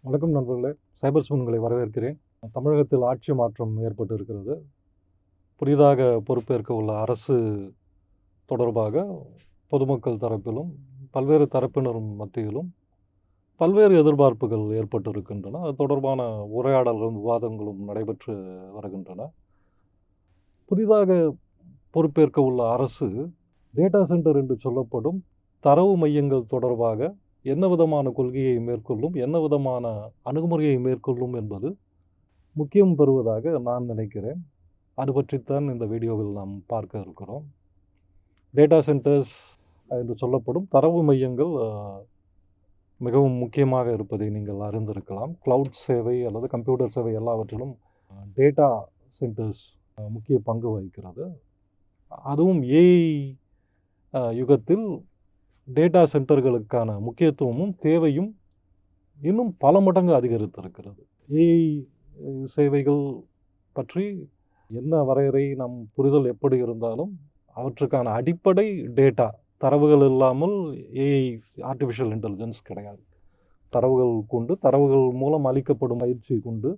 வணக்கம் நண்பர்களே, சைபர் ஸ்பூன் உங்களை வரவேற்கிறேன். தமிழகத்தில் ஆட்சி மாற்றம் ஏற்பட்டு இருக்கிறது. புதிதாக பொறுப்பேற்க உள்ள அரசு தொடர்பாக பொதுமக்கள் தரப்பிலும், பல்வேறு தரப்பினரும் மத்தியிலும் பல்வேறு எதிர்பார்ப்புகள் ஏற்பட்டு இருக்கின்றன. அது தொடர்பான உரையாடல்களும், விவாதங்களும் நடைபெற்று வருகின்றன. புதிதாக பொறுப்பேற்க உள்ள அரசு டேட்டா சென்டர் என்று சொல்லப்படும் தரவு மையங்கள் தொடர்பாக என்ன விதமான கொள்கையை மேற்கொள்ளும், என்ன விதமான அணுகுமுறையை மேற்கொள்ளும் என்பது முக்கியம் பெறுவதாக நான் நினைக்கிறேன். அது பற்றித்தான் இந்த வீடியோவில் நாம் பார்க்க இருக்கிறோம். டேட்டா சென்டர்ஸ் என்று சொல்லப்படும் தரவு மையங்கள் மிகவும் முக்கியமாக இருப்பதை நீங்கள் அறிந்திருக்கலாம். கிளவுட் சேவை அல்லது கம்ப்யூட்டர் சேவை எல்லாவற்றிலும் டேட்டா சென்டர்ஸ் முக்கிய பங்கு வகிக்கிறது. அதுவும் ஏஐ யுகத்தில் டேட்டா சென்டர்களுக்கான முக்கியத்துவமும் தேவையும் இன்னும் பல மடங்கு அதிகரித்திருக்கிறது. ஏஐ சேவைகள் பற்றி என்ன வரையறை, நம் புரிதல் எப்படி இருந்தாலும் அவற்றுக்கான அடிப்படை டேட்டா தரவுகள் இல்லாமல் ஏஐ ஆர்டிஃபிஷியல் இன்டெலிஜென்ஸ் கிடையாது. தரவுகள் கொண்டு, தரவுகள் மூலம் அளிக்கப்படும் பயிற்சி கொண்டு,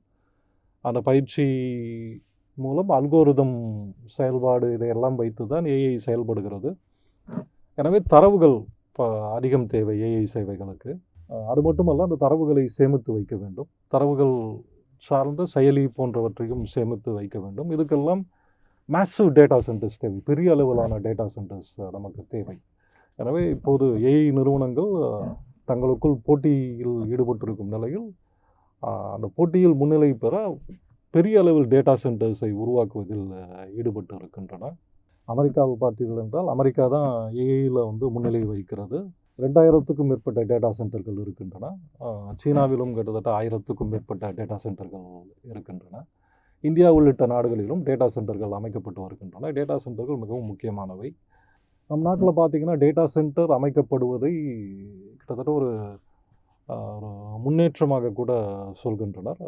அந்த பயிற்சி மூலம் அல்கோரிதம் செயல்பாடு இதையெல்லாம் வைத்து தான் ஏஐ செயல்படுகிறது. எனவே தரவுகள் அதிகம் தேவை ஏஐ சேவைகளுக்கு. அது மட்டுமல்ல, அந்த தரவுகளை சேமித்து வைக்க வேண்டும். தரவுகள் சார்ந்த செயலி போன்றவற்றையும் சேமித்து வைக்க வேண்டும். இதுக்கெல்லாம் மேசிவ் டேட்டா சென்டர்ஸ் தேவை, பெரிய அளவிலான டேட்டா சென்டர்ஸ் நமக்கு தேவை. எனவே இப்போது ஏஐ நிறுவனங்கள் தங்களுக்குள் போட்டியில் ஈடுபட்டிருக்கும் நிலையில் அந்த போட்டியில் முன்னிலை பெற பெரிய அளவில் டேட்டா சென்டர்ஸை உருவாக்குவதில் ஈடுபட்டு இருக்கின்றன. அமெரிக்காவை பார்த்தீர்கள் என்றால், அமெரிக்கா தான் ஏஐயில் முன்னிலை வகிக்கிறது. 2000க்கும் மேற்பட்ட டேட்டா சென்டர்கள் இருக்கின்றன. சீனாவிலும் கிட்டத்தட்ட 1000க்கும் மேற்பட்ட டேட்டா சென்டர்கள் இருக்கின்றன. இந்தியா உள்ளிட்ட நாடுகளிலும் டேட்டா சென்டர்கள் அமைக்கப்பட்டு வருகின்றன. டேட்டா சென்டர்கள் மிகவும் முக்கியமானவை. நம் நாட்டில் பார்த்திங்கன்னா டேட்டா சென்டர் அமைக்கப்படுவதை கிட்டத்தட்ட ஒரு முன்னேற்றமாக கூட சொல்கின்றனர்.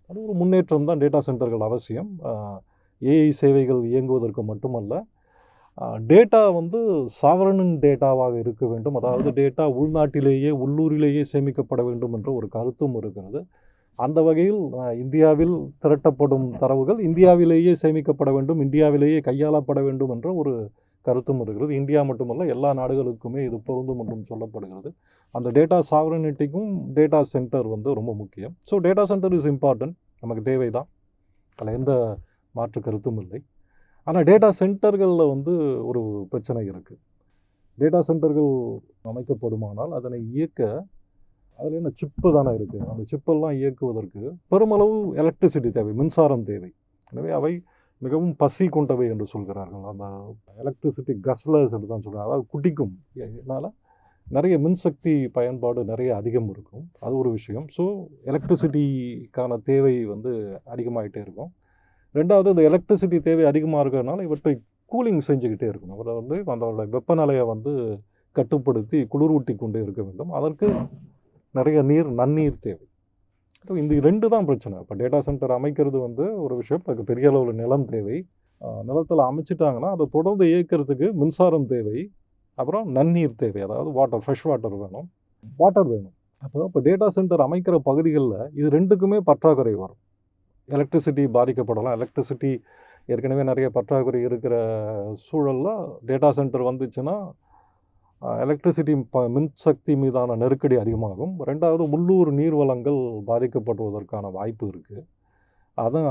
அது ஒரு முன்னேற்றம் தான். டேட்டா சென்டர்கள் அவசியம். ஏஐ சேவைகள் இயங்குவதற்கு மட்டுமல்ல, டேட்டா சாவரன் டேட்டாவாக இருக்க வேண்டும். அதாவது டேட்டா உள்நாட்டிலேயே, உள்ளூரிலேயே சேமிக்கப்பட வேண்டும் என்ற ஒரு கருத்தும் இருக்கிறது. அந்த வகையில் இந்தியாவில் திரட்டப்படும் தரவுகள் இந்தியாவிலேயே சேமிக்கப்பட வேண்டும், இந்தியாவிலேயே கையாளப்பட வேண்டும் என்ற ஒரு கருத்தும் இருக்கிறது. இந்தியா மட்டுமல்ல, எல்லா நாடுகளுக்குமே இது பொருந்தும் என்றும் சொல்லப்படுகிறது. அந்த டேட்டா சாவரனிட்டிக்கும் டேட்டா சென்டர் ரொம்ப முக்கியம். So data centre is important, நமக்கு தேவை தான், அதில் எந்த மாற்று கருத்தும் இல்லை. ஆனால் டேட்டா சென்டர்களில் ஒரு பிரச்சனை இருக்குது. டேட்டா சென்டர்கள் அமைக்கப்படுமானால் அதனை இயக்க அதில் என்ன சிப்பு தானே இருக்குது. அந்த சிப்பெல்லாம் இயக்குவதற்கு பெருமளவு எலக்ட்ரிசிட்டி தேவை, மின்சாரம் தேவை. எனவே அவை மிகவும் பசி கொண்டவை என்று சொல்கிறார்கள். அந்த எலக்ட்ரிசிட்டி கஸ்லர்ஸ் என்று தான் சொல்கிறாங்க. அதாவது குட்டிக்கும். இதனால் நிறைய மின்சக்தி பயன்பாடு நிறைய அதிகம் இருக்கும். அது ஒரு விஷயம். ஸோ எலக்ட்ரிசிட்டிக்கான தேவை அதிகமாகிட்டே இருக்கும். ரெண்டாவது, இந்த எலக்ட்ரிசிட்டி தேவை அதிகமாக இருக்கிறதுனால இவற்றை கூலிங் செஞ்சுக்கிட்டே இருக்கணும். அவரை அதோட வெப்பநிலையை கட்டுப்படுத்தி குளிரூட்டி கொண்டே இருக்க வேண்டும். அதற்கு நிறைய நன்னீர் தேவை. இந்த 2 தான் பிரச்சனை. இப்போ டேட்டா சென்டர் அமைக்கிறது ஒரு விஷயம். அதுக்கு பெரிய அளவில் நிலம் தேவை. நிலத்தில் அமைச்சிட்டாங்கன்னா அதை தொடர்ந்து இயக்கிறதுக்கு மின்சாரம் தேவை. அப்புறம் நன்னீர் தேவை, அதாவது வாட்டர், ஃப்ரெஷ் வாட்டர் வேணும், வாட்டர் வேணும். இப்போ டேட்டா சென்டர் அமைக்கிற பகுதிகளில் இது 2க்குமே பற்றாக்குறை வரும். எலக்ட்ரிசிட்டி பாதிக்கப்படலாம். எலக்ட்ரிசிட்டி ஏற்கனவே நிறைய பற்றாக்குறை இருக்கிற சூழலில் டேட்டா சென்டர் வந்துச்சுன்னா எலக்ட்ரிசிட்டி மின்சக்தி மீதான நெருக்கடி அதிகமாகும். ரெண்டாவது, உள்ளூர் நீர்வளங்கள் பாதிக்கப்படுவதற்கான வாய்ப்பு இருக்குது.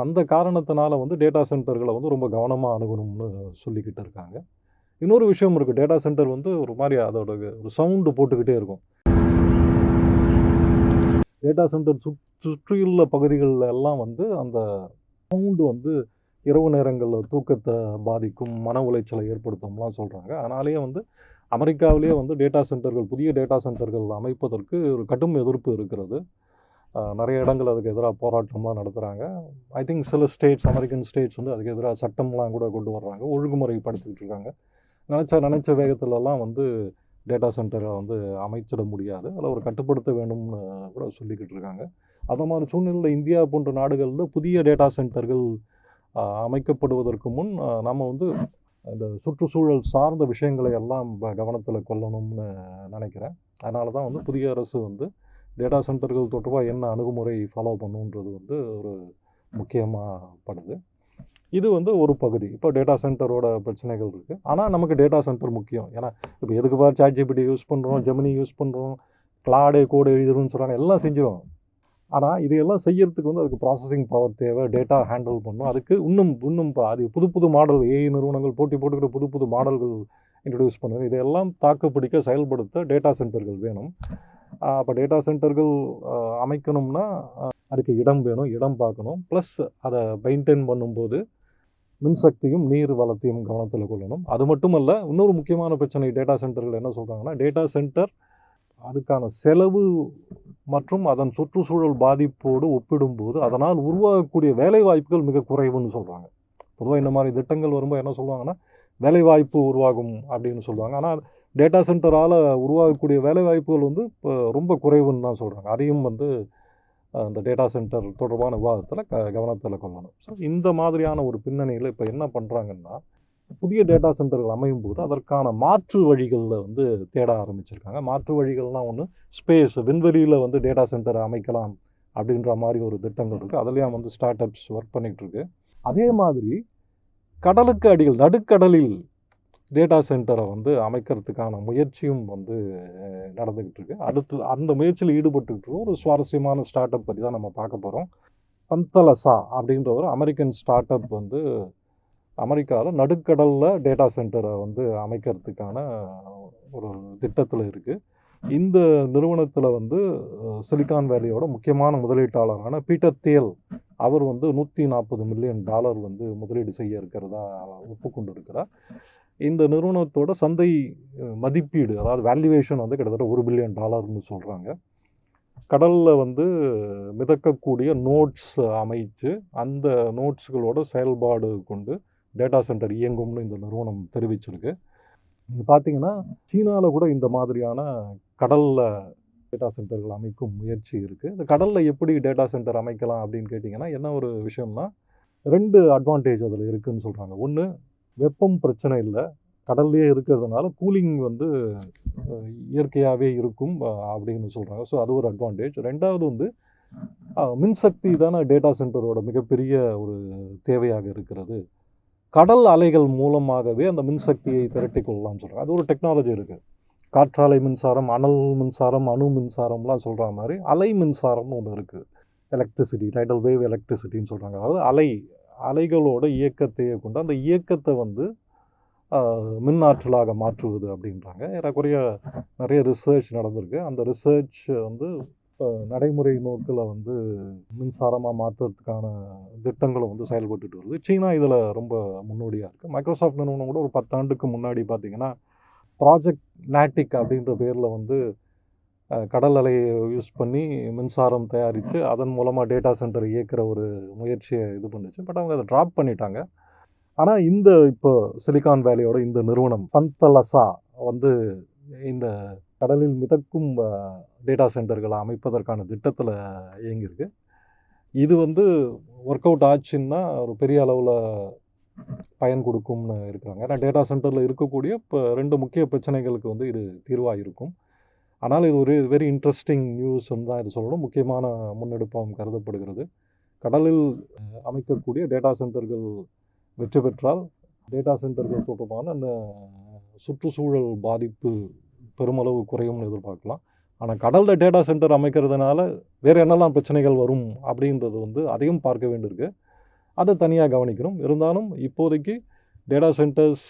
அந்த காரணத்தினால டேட்டா சென்டர்களை ரொம்ப கவனமாக அணுகணும்னு சொல்லிக்கிட்டு இருக்காங்க. இன்னொரு விஷயம் இருக்குது. டேட்டா சென்டர் ஒரு மாதிரி அதோட ஒரு சவுண்டு போட்டுக்கிட்டே இருக்கும். டேட்டா சென்டர் சுற்றியுள்ள பகுதிகளில் எல்லாம் அந்த சவுண்டு இரவு நேரங்களில் தூக்கத்தை பாதிக்கும், மன உளைச்சலை ஏற்படுத்தும்லாம் சொல்கிறாங்க. அதனாலேயே அமெரிக்காவிலேயே டேட்டா சென்டர்கள், புதிய டேட்டா சென்டர்கள் அமைப்பதற்கு ஒரு கடும் எதிர்ப்பு இருக்கிறது. நிறைய இடங்கள் அதுக்கு எதிராக போராட்டம்லாம் நடத்துகிறாங்க. ஐ திங்க் சில ஸ்டேட்ஸ், அமெரிக்கன் ஸ்டேட்ஸ் அதுக்கு எதிராக சட்டம்லாம் கூட கொண்டு வர்றாங்க, ஒழுங்குமுறைப்படுத்திக்கிட்டு இருக்காங்க. நினச்ச வேகத்திலலாம் டேட்டா சென்டரை அமைச்சிட முடியாது, அதில் ஒரு கட்டுப்படுத்த வேண்டும்னு கூட சொல்லிக்கிட்டு இருக்காங்க. அந்த மாதிரி சூழ்நிலையில் இந்தியா போன்ற நாடுகளில் புதிய டேட்டா சென்டர்கள் அமைக்கப்படுவதற்கு முன் நம்ம இந்த சுற்றுச்சூழல் சார்ந்த விஷயங்களை எல்லாம் கவனத்தில் கொள்ளணும்னு நினைக்கிறேன். அதனால தான் புதிய அரசு டேட்டா சென்டர்கள் தொடர்பாக என்ன அணுகுமுறை ஃபாலோ பண்ணுன்றது வந்து ஒரு முக்கியமாகப்படுது. இது வந்து ஒரு பகுதி. இப்போ டேட்டா சென்டரோட பிரச்சனைகள் இருக்குது. ஆனால் நமக்கு டேட்டா சென்டர் முக்கியம். ஏன்னா இப்போ எதுக்கு பார் ChatGPT யூஸ் பண்ணுறோம், ஜெமினி யூஸ் பண்ணுறோம், கிளாடே கோடு எழுதுறோம்னு சொல்கிறாங்க, எல்லாம் செஞ்சிடும். ஆனால் இதையெல்லாம் செய்யறதுக்கு வந்து அதுக்கு ப்ராசஸிங் பவர் தேவை, டேட்டா ஹேண்டில் பண்ணணும். அதுக்கு இன்னும் அது புது புது மாடல் ஏஐ நிறுவனங்கள் போட்டி போட்டுக்கிட்டு புது புது மாடல்கள் இன்ட்ரடியூஸ் பண்ணுது. இதையெல்லாம் தாக்குப்பிடிக்க செயல்படுத்த டேட்டா சென்டர்கள் வேணும். அப்போ டேட்டா சென்டர்கள் அமைக்கணும்னா அதுக்கு இடம் வேணும், இடம் பார்க்கணும். ப்ளஸ் அதை மெயின்டைன் பண்ணும்போது மின்சக்தியும் நீர் வளத்தையும் கவனத்தில் கொள்ளணும். அது மட்டுமல்ல, இன்னொரு முக்கியமான பிரச்சனை டேட்டா சென்டர்கள் என்ன சொல்கிறாங்கன்னா, டேட்டா சென்டர் அதுக்கான செலவு மற்றும் அதன் சுற்றுச்சூழல் பாதிப்போடு ஒப்பிடும்போது அதனால் உருவாகக்கூடிய வேலைவாய்ப்புகள் மிக குறைவுன்னு சொல்கிறாங்க. பொதுவாக இந்த மாதிரி திட்டங்கள் வரும்போது என்ன சொல்லுவாங்கன்னா, வேலைவாய்ப்பு உருவாகும் அப்படின்னு சொல்லுவாங்க. ஆனால் டேட்டா சென்டரால் உருவாகக்கூடிய வேலைவாய்ப்புகள் வந்து இப்போ ரொம்ப குறைவுன்னு தான் சொல்கிறாங்க. அதையும் வந்து அந்த டேட்டா சென்டர் தொடர்பான விவாதத்தில் கவனத்தில் கொள்ளணும். ஸோ இந்த மாதிரியான ஒரு பின்னணியில் இப்போ என்ன பண்ணுறாங்கன்னா, புதிய டேட்டா சென்டர்கள் அமையும் போது அதற்கான மாற்று வழிகளில் வந்து தேட ஆரம்பிச்சிருக்காங்க. மாற்று வழிகள்னால் ஒன்று ஸ்பேஸ், விண்வெளியில் வந்து டேட்டா சென்டரை அமைக்கலாம் அப்படின்ற மாதிரி ஒரு திட்டங்கள் இருக்குது. அதுலேயும் வந்து ஸ்டார்ட் அப்ஸ் ஒர்க் பண்ணிகிட்ருக்கு. அதே மாதிரி கடலுக்கு அடியில் நடுக்கடலில் டேட்டா சென்டரை வந்து அமைக்கிறதுக்கான முயற்சியும் வந்து நடந்துக்கிட்டு இருக்கு. அடுத்து அந்த முயற்சியில் ஈடுபட்டுக்கிட்டு ஒரு சுவாரஸ்யமான ஸ்டார்ட் அப் பற்றி தான் நம்ம பார்க்க போகிறோம். பந்தலசா அப்படின்ற ஒரு அமெரிக்கன் ஸ்டார்ட் அப் வந்து அமெரிக்காவில் நடுக்கடலில் டேட்டா சென்டரை வந்து அமைக்கிறதுக்கான ஒரு திட்டத்தில் இருக்குது. இந்த நிறுவனத்தில் வந்து சிலிகான் வேலியோட முக்கியமான முதலீட்டாளரான பீட்டர் தியல் அவர் வந்து $140 மில்லியன் வந்து முதலீடு செய்ய இருக்கிறதா ஒப்புக்கொண்டு இருக்கிறார். இந்த நிறுவனத்தோட சந்தை மதிப்பீடு, அதாவது வேல்யூவேஷன் வந்து கிட்டத்தட்ட $1 பில்லியன் சொல்கிறாங்க. கடலில் வந்து மிதக்கக்கூடிய நோட்ஸ் அமைச்சு அந்த நோட்ஸுகளோட செயல்பாடு கொண்டு டேட்டா சென்டர் இயங்கும்னு இந்த நிறுவனம் தெரிவிச்சிருக்கு. நீங்கள் பார்த்தீங்கன்னா சீனாவில் கூட இந்த மாதிரியான கடலில் டேட்டா சென்டர்கள் அமைக்கும் முயற்சி இருக்குது. இந்த கடலில் எப்படி டேட்டா சென்டர் அமைக்கலாம் அப்படின்னு கேட்டிங்கன்னா, என்ன ஒரு விஷயம்னா 2 அட்வான்டேஜ் அதில் இருக்குதுன்னு சொல்கிறாங்க. ஒன்று, வெப்பம் பிரச்சனை இல்லை, கடல்லையே இருக்கிறதுனால கூலிங் வந்து இயற்கையாகவே இருக்கும் அப்படின்னு சொல்கிறாங்க. ஸோ அது ஒரு அட்வான்டேஜ். ரெண்டாவது வந்து மின்சக்தி தானே டேட்டா சென்டரோட மிகப்பெரிய ஒரு தேவையாக இருக்கிறது. கடல் அலைகள் மூலமாகவே அந்த மின்சக்தியை திரட்டி கொள்ளலாம்னு சொல்கிறாங்க. அது ஒரு டெக்னாலஜி இருக்குது. காற்றாலை மின்சாரம், அனல் மின்சாரம், அணு மின்சாரம்லாம் சொல்கிற மாதிரி அலை மின்சாரம்னு ஒன்று இருக்குது. எலக்ட்ரிசிட்டி, டைடல் வேவ் எலக்ட்ரிசிட்டின்னு சொல்கிறாங்க. அதாவது அலைகளோட இயக்கத்தையே கொண்டு அந்த இயக்கத்தை வந்து மின்னாற்றலாக மாற்றுவது அப்படின்றாங்க. ஏறக்குறைய நிறைய ரிசர்ச் நடந்திருக்கு. அந்த ரிசர்ச் வந்து நடைமுறை நோக்கில் வந்து மின்சாரமாக மாற்றுறதுக்கான திட்டங்களும் வந்து செயல்பட்டுட்டு வருது. சீனா இதில் ரொம்ப முன்னோடியாக இருக்குது. மைக்ரோசாஃப்ட் நிறுவனம் கூட ஒரு 10 ஆண்டுக்கு முன்னாடி பார்த்திங்கன்னா ப்ராஜெக்ட் நாட்டிக் அப்படின்ற பேரில் வந்து கடல் அலையை யூஸ் பண்ணி மின்சாரம் தயாரித்து அதன் மூலமாக டேட்டா சென்டர் இயக்கிற ஒரு முயற்சியை இது பண்ணுச்சு. பட் அவங்க அதை ட்ராப் பண்ணிட்டாங்க. ஆனால் இப்போ சிலிகான் வேலியோட இந்த நிறுவனம் பந்தலசா வந்து இந்த கடலில் மிதக்கும் டேட்டா சென்டர்களை அமைப்பதற்கான திட்டத்தில் இயங்கியிருக்கு. இது வந்து ஒர்க் அவுட் ஆச்சுன்னா ஒரு பெரிய அளவில் பயன் கொடுக்கும்னு இருக்கிறாங்க. ஏன்னா டேட்டா சென்டரில் இருக்கக்கூடிய இப்போ 2 முக்கிய பிரச்சனைகளுக்கு வந்து இது தீர்வாக இருக்கும். ஆனால் இது ஒரு வெரி இன்ட்ரெஸ்டிங் நியூஸ் தான் இது சொல்லணும். முக்கியமான முன்னெடுப்பாகவும் கருதப்படுகிறது. கடலில் அமைக்கக்கூடிய டேட்டா சென்டர்கள் வெற்றி பெற்றால் டேட்டா சென்டர்கள் தொடர்பான அந்த சுற்றுச்சூழல் பாதிப்பு பெருமளவு குறையும்னு எதிர்பார்க்கலாம். ஆனால் கடலில் டேட்டா சென்டர் அமைக்கிறதுனால வேறு என்னெல்லாம் பிரச்சனைகள் வரும் அப்படின்றது வந்து அதையும் பார்க்க வேண்டியிருக்கு. அதை தனியாக கவனிக்கணும். இருந்தாலும் இப்போதைக்கு டேட்டா சென்டர்ஸ்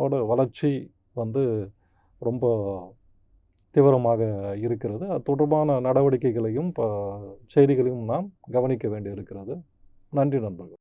ஓட வளர்ச்சி வந்து ரொம்ப தீவிரமாக இருக்கிறது. அது தொடர்பான நடவடிக்கைகளையும் செய்திகளையும் நாம் கவனிக்க வேண்டி இருக்கிறது. நன்றி நண்பர்கள்.